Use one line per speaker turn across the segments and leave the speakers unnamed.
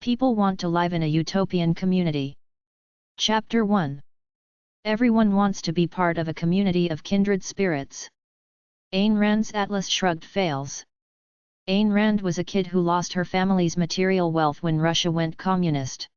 People want to live in a utopian community. Chapter 1. Everyone wants to be part of a community of kindred spirits. Ayn Rand's Atlas Shrugged fails. Ayn Rand was a kid who lost her family's material wealth when Russia went communist.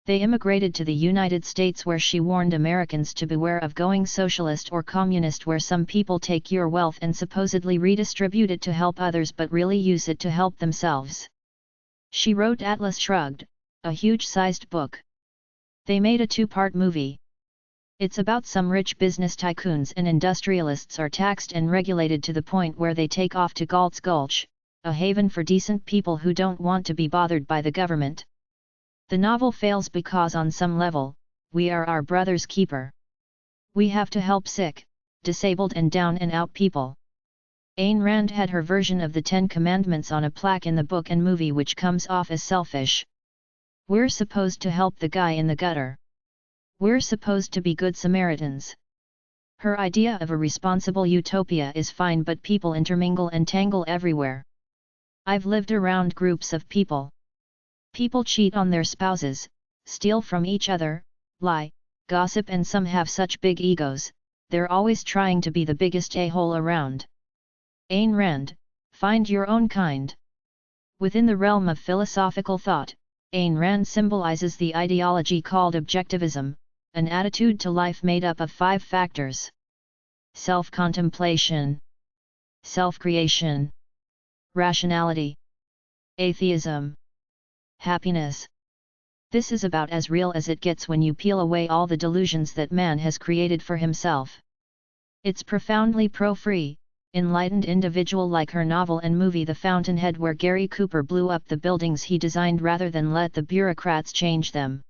They immigrated to the United States, where she warned Americans to beware of going socialist or communist, where some people take your wealth and supposedly redistribute it to help others but really use it to help themselves. She wrote Atlas Shrugged, a huge-sized book. They made a 2-part movie. It's about some rich business tycoons and industrialists are taxed and regulated to the point where they take off to Galt's Gulch, a haven for decent people who don't want to be bothered by the government. The novel fails because on some level, we are our brother's keeper. We have to help sick, disabled and down and out people. Ayn Rand had her version of the 10 Commandments on a plaque in the book and movie, which comes off as selfish. We're supposed to help the guy in the gutter. We're supposed to be good Samaritans. Her idea of a responsible utopia is fine, but people intermingle and tangle everywhere. I've lived around groups of people. People cheat on their spouses, steal from each other, lie, gossip, and some have such big egos, they're always trying to be the biggest a-hole around. Ayn Rand, find your own kind. Within the realm of philosophical thought, Ayn Rand symbolizes the ideology called objectivism, an attitude to life made up of 5 factors: self-contemplation, self-creation, rationality, atheism, happiness. This is about as real as it gets when you peel away all the delusions that man has created for himself. It's profoundly pro-free, enlightened individual, like her novel and movie The Fountainhead, where Gary Cooper blew up the buildings he designed rather than let the bureaucrats change them.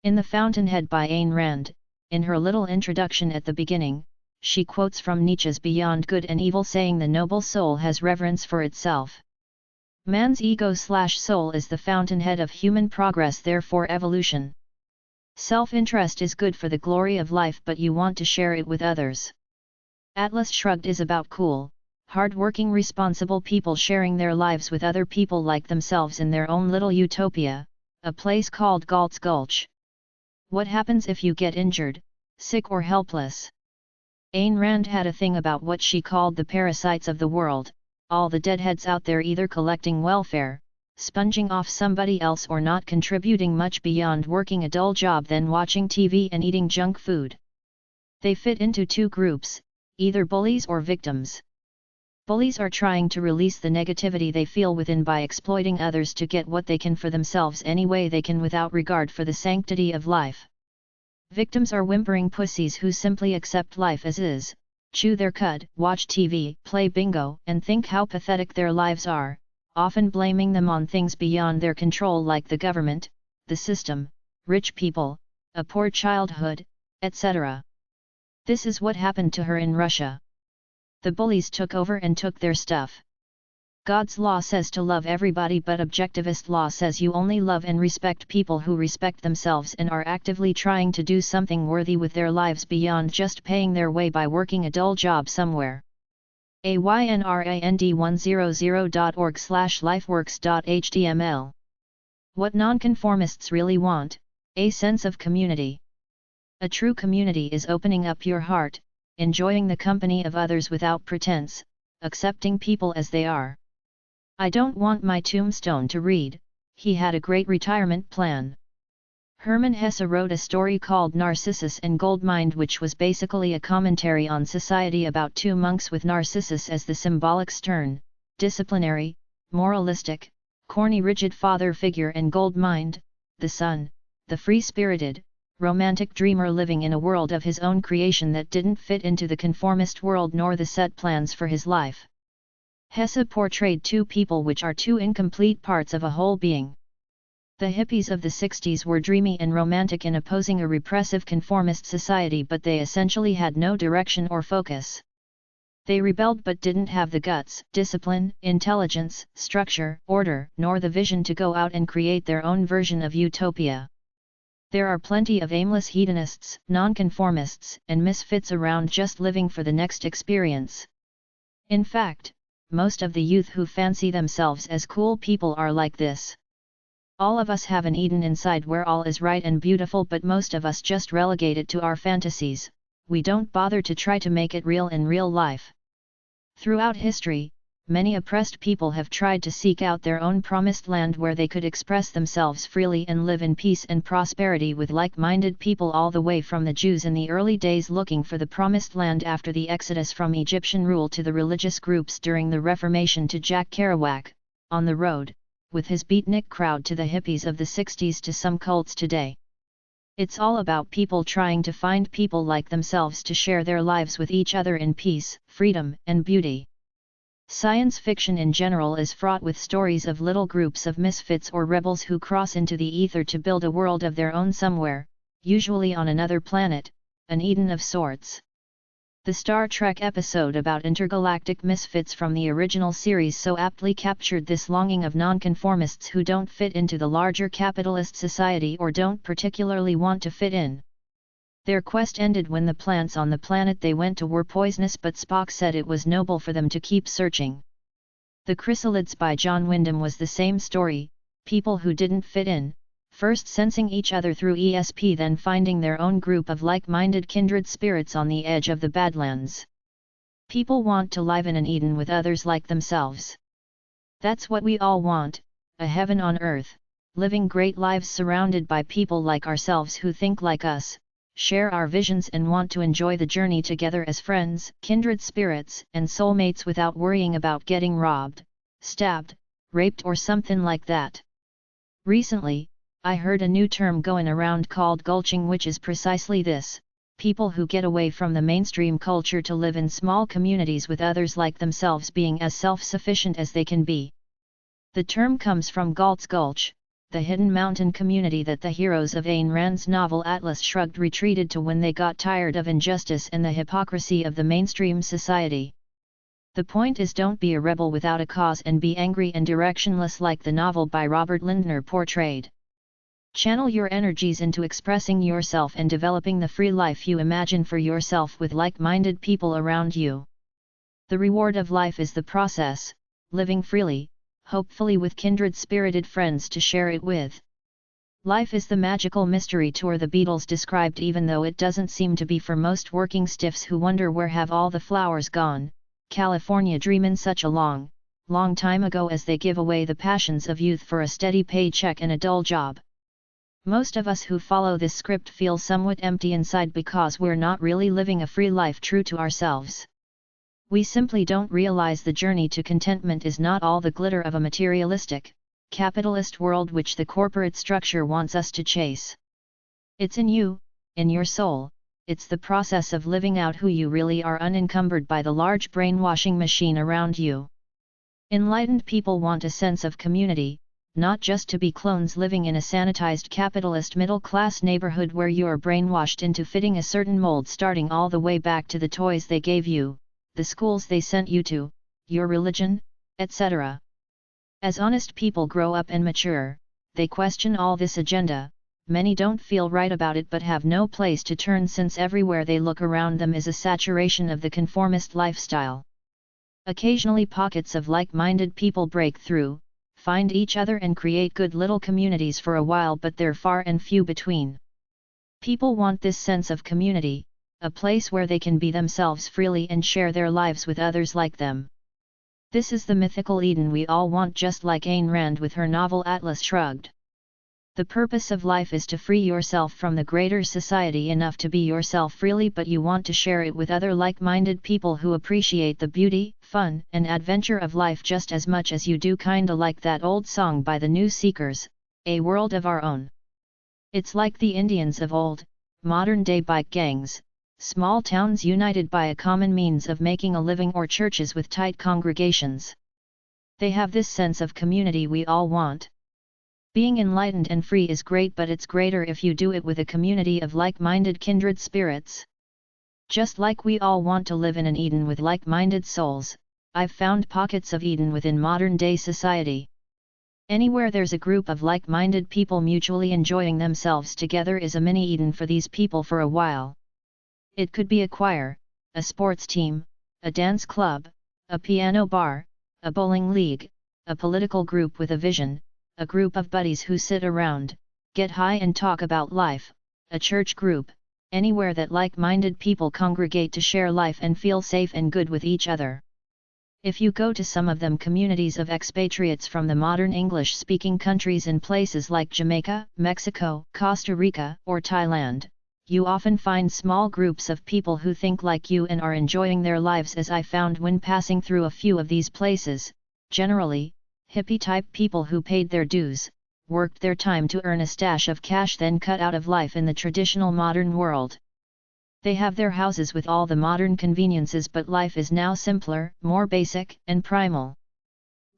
In The Fountainhead by Ayn Rand, in her little introduction at the beginning, she quotes from Nietzsche's Beyond Good and Evil, saying the noble soul has reverence for itself. Man's ego/soul is the fountainhead of human progress, therefore evolution. Self-interest is good for the glory of life, but you want to share it with others. Atlas Shrugged is about cool, hard-working, responsible people sharing their lives with other people like themselves in their own little utopia, a place called Galt's Gulch. What happens if you get injured, sick or helpless? Ayn Rand had a thing about what she called the parasites of the world, all the deadheads out there either collecting welfare, sponging off somebody else, or not contributing much beyond working a dull job, then watching TV and eating junk food. They fit into 2 groups, either bullies or victims. Bullies are trying to release the negativity they feel within by exploiting others to get what they can for themselves any way they can without regard for the sanctity of life. Victims are whimpering pussies who simply accept life as is, chew their cud, watch TV, play bingo, and think how pathetic their lives are, often blaming them on things beyond their control like the government, the system, rich people, a poor childhood, etc. This is what happened to her in Russia. The bullies took over and took their stuff. God's law says to love everybody, but objectivist law says you only love and respect people who respect themselves and are actively trying to do something worthy with their lives beyond just paying their way by working a dull job somewhere. AYNRAND100.org/lifeworks.html. What nonconformists really want: a sense of community. A true community is opening up your heart, enjoying the company of others without pretense, accepting people as they are. I don't want my tombstone to read, "He had a great retirement plan." Hermann Hesse wrote a story called Narcissus and Goldmine, which was basically a commentary on society about 2 monks with Narcissus as the symbolic stern, disciplinary, moralistic, corny, rigid father figure, and Goldmine, the son, the free-spirited, romantic dreamer living in a world of his own creation that didn't fit into the conformist world nor the set plans for his life. Hesse portrayed 2 people which are 2 incomplete parts of a whole being. The hippies of the 60s were dreamy and romantic in opposing a repressive conformist society, but they essentially had no direction or focus. They rebelled but didn't have the guts, discipline, intelligence, structure, order, nor the vision to go out and create their own version of utopia. There are plenty of aimless hedonists, nonconformists, and misfits around just living for the next experience. In fact, most of the youth who fancy themselves as cool people are like this. All of us have an Eden inside where all is right and beautiful, but most of us just relegate it to our fantasies. We don't bother to try to make it real in real life. Throughout history, many oppressed people have tried to seek out their own promised land where they could express themselves freely and live in peace and prosperity with like-minded people, all the way from the Jews in the early days looking for the promised land after the exodus from Egyptian rule, to the religious groups during the Reformation, to Jack Kerouac, on the road, with his beatnik crowd, to the hippies of the 60s, to some cults today. It's all about people trying to find people like themselves to share their lives with each other in peace, freedom, and beauty. Science fiction in general is fraught with stories of little groups of misfits or rebels who cross into the ether to build a world of their own somewhere, usually on another planet, an Eden of sorts. The Star Trek episode about intergalactic misfits from the original series so aptly captured this longing of nonconformists who don't fit into the larger capitalist society or don't particularly want to fit in. Their quest ended when the plants on the planet they went to were poisonous, but Spock said it was noble for them to keep searching. The Chrysalids by John Wyndham was the same story, people who didn't fit in, first sensing each other through ESP, then finding their own group of like-minded kindred spirits on the edge of the Badlands. People want to live in an Eden with others like themselves. That's what we all want, a heaven on earth, living great lives surrounded by people like ourselves who think like us, share our visions, and want to enjoy the journey together as friends, kindred spirits, and soulmates without worrying about getting robbed, stabbed, raped, or something like that. Recently, I heard a new term going around called gulching, which is precisely this: people who get away from the mainstream culture to live in small communities with others like themselves, being as self-sufficient as they can be. The term comes from Galt's Gulch, the hidden mountain community that the heroes of Ayn Rand's novel Atlas Shrugged retreated to when they got tired of injustice and the hypocrisy of the mainstream society. The point is, don't be a rebel without a cause and be angry and directionless like the novel by Robert Lindner portrayed. Channel your energies into expressing yourself and developing the free life you imagine for yourself with like-minded people around you. The reward of life is the process, living freely, hopefully with kindred-spirited friends to share it with. Life is the magical mystery tour the Beatles described, even though it doesn't seem to be for most working stiffs who wonder where have all the flowers gone, California dreamin' such a long, long time ago, as they give away the passions of youth for a steady paycheck and a dull job. Most of us who follow this script feel somewhat empty inside because we're not really living a free life true to ourselves. We simply don't realize the journey to contentment is not all the glitter of a materialistic, capitalist world which the corporate structure wants us to chase. It's in you, in your soul. It's the process of living out who you really are, unencumbered by the large brainwashing machine around you. Enlightened people want a sense of community, not just to be clones living in a sanitized capitalist middle-class neighborhood where you're brainwashed into fitting a certain mold, starting all the way back to the toys they gave you, the schools they sent you to, your religion, etc. As honest people grow up and mature, they question all this agenda. Many don't feel right about it but have no place to turn, since everywhere they look around them is a saturation of the conformist lifestyle. Occasionally pockets of like-minded people break through, find each other and create good little communities for a while, but they're far and few between. People want this sense of community, a place where they can be themselves freely and share their lives with others like them. This is the mythical Eden we all want, just like Ayn Rand with her novel Atlas Shrugged. The purpose of life is to free yourself from the greater society enough to be yourself freely, but you want to share it with other like-minded people who appreciate the beauty, fun, and adventure of life just as much as you do, kinda like that old song by the New Seekers, A World of Our Own. It's like the Indians of old, modern-day bike gangs, small towns united by a common means of making a living, or churches with tight congregations. They have this sense of community we all want. Being enlightened and free is great, but it's greater if you do it with a community of like-minded kindred spirits. Just like we all want to live in an Eden with like-minded souls, I've found pockets of Eden within modern-day society. Anywhere there's a group of like-minded people mutually enjoying themselves together is a mini-Eden for these people for a while. It could be a choir, a sports team, a dance club, a piano bar, a bowling league, a political group with a vision, a group of buddies who sit around, get high and talk about life, a church group, anywhere that like-minded people congregate to share life and feel safe and good with each other. If you go to some of them communities of expatriates from the modern English-speaking countries in places like Jamaica, Mexico, Costa Rica, or Thailand, you often find small groups of people who think like you and are enjoying their lives, as I found when passing through a few of these places, generally, hippie-type people who paid their dues, worked their time to earn a stash of cash, then cut out of life in the traditional modern world. They have their houses with all the modern conveniences, but life is now simpler, more basic, and primal.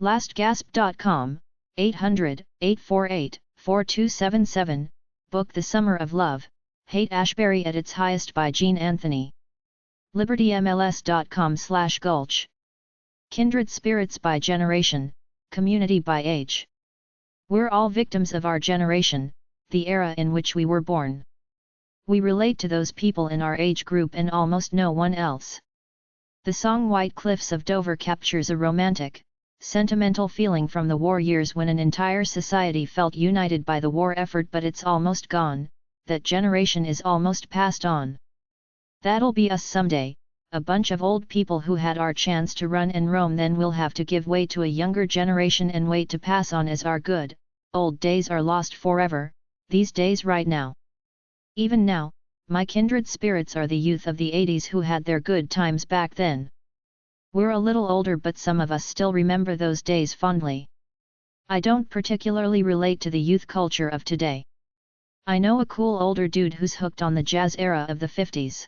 LastGasp.com, 800-848-4277, book The Summer of Love, Hate Ashbury at its Highest by Gene Anthony. LibertyMLS.com/Gulch. Kindred Spirits by Generation, Community by Age. We're all victims of our generation, the era in which we were born. We relate to those people in our age group and almost no one else. The song White Cliffs of Dover captures a romantic, sentimental feeling from the war years when an entire society felt united by the war effort, but it's almost gone, that generation is almost passed on. That'll be us someday, a bunch of old people who had our chance to run and roam, then we'll have to give way to a younger generation and wait to pass on as our good, old days are lost forever, these days right now. Even now, my kindred spirits are the youth of the 80s who had their good times back then. We're a little older, but some of us still remember those days fondly. I don't particularly relate to the youth culture of today. I know a cool older dude who's hooked on the jazz era of the 50s.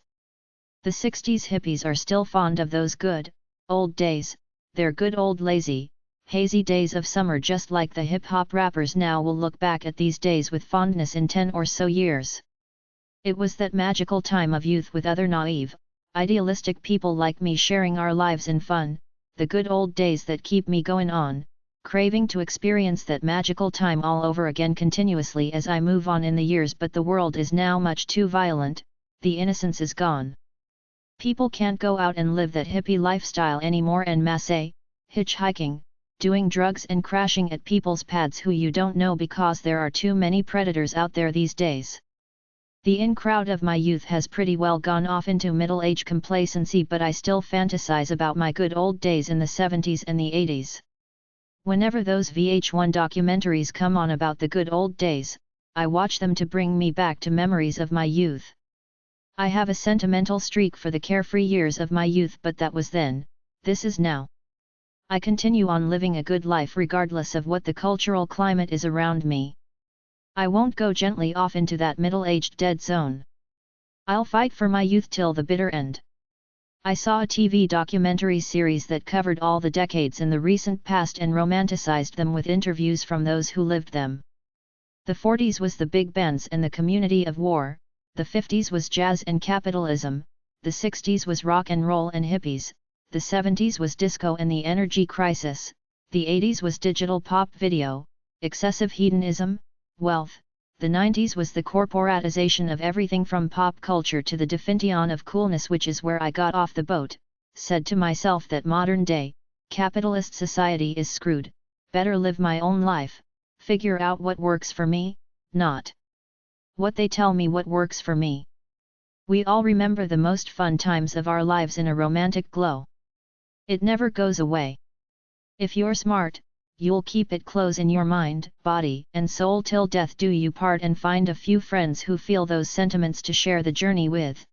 The 60s hippies are still fond of those good, old days, their good old lazy, hazy days of summer, just like the hip-hop rappers now will look back at these days with fondness in 10 or so years. It was that magical time of youth with other naive, idealistic people like me sharing our lives in fun, the good old days that keep me going on, craving to experience that magical time all over again continuously as I move on in the years. But the world is now much too violent, the innocence is gone. People can't go out and live that hippie lifestyle anymore en masse, hitchhiking, doing drugs and crashing at people's pads who you don't know, because there are too many predators out there these days. The in crowd of my youth has pretty well gone off into middle-age complacency, but I still fantasize about my good old days in the 70s and the 80s. Whenever those VH1 documentaries come on about the good old days, I watch them to bring me back to memories of my youth. I have a sentimental streak for the carefree years of my youth, but that was then, this is now. I continue on living a good life regardless of what the cultural climate is around me. I won't go gently off into that middle-aged dead zone. I'll fight for my youth till the bitter end. I saw a TV documentary series that covered all the decades in the recent past and romanticized them with interviews from those who lived them. The 40s was the big bands and the community of war, the 50s was jazz and capitalism, the 60s was rock and roll and hippies, the 70s was disco and the energy crisis, the 80s was digital pop video, excessive hedonism, wealth, the 90s was the corporatization of everything from pop culture to the definition of coolness, which is where I got off the boat, said to myself that modern day, capitalist society is screwed, better live my own life, figure out what works for me, not what they tell me what works for me. We all remember the most fun times of our lives in a romantic glow. It never goes away. If you're smart, you'll keep it close in your mind, body, and soul till death do you part, and find a few friends who feel those sentiments to share the journey with.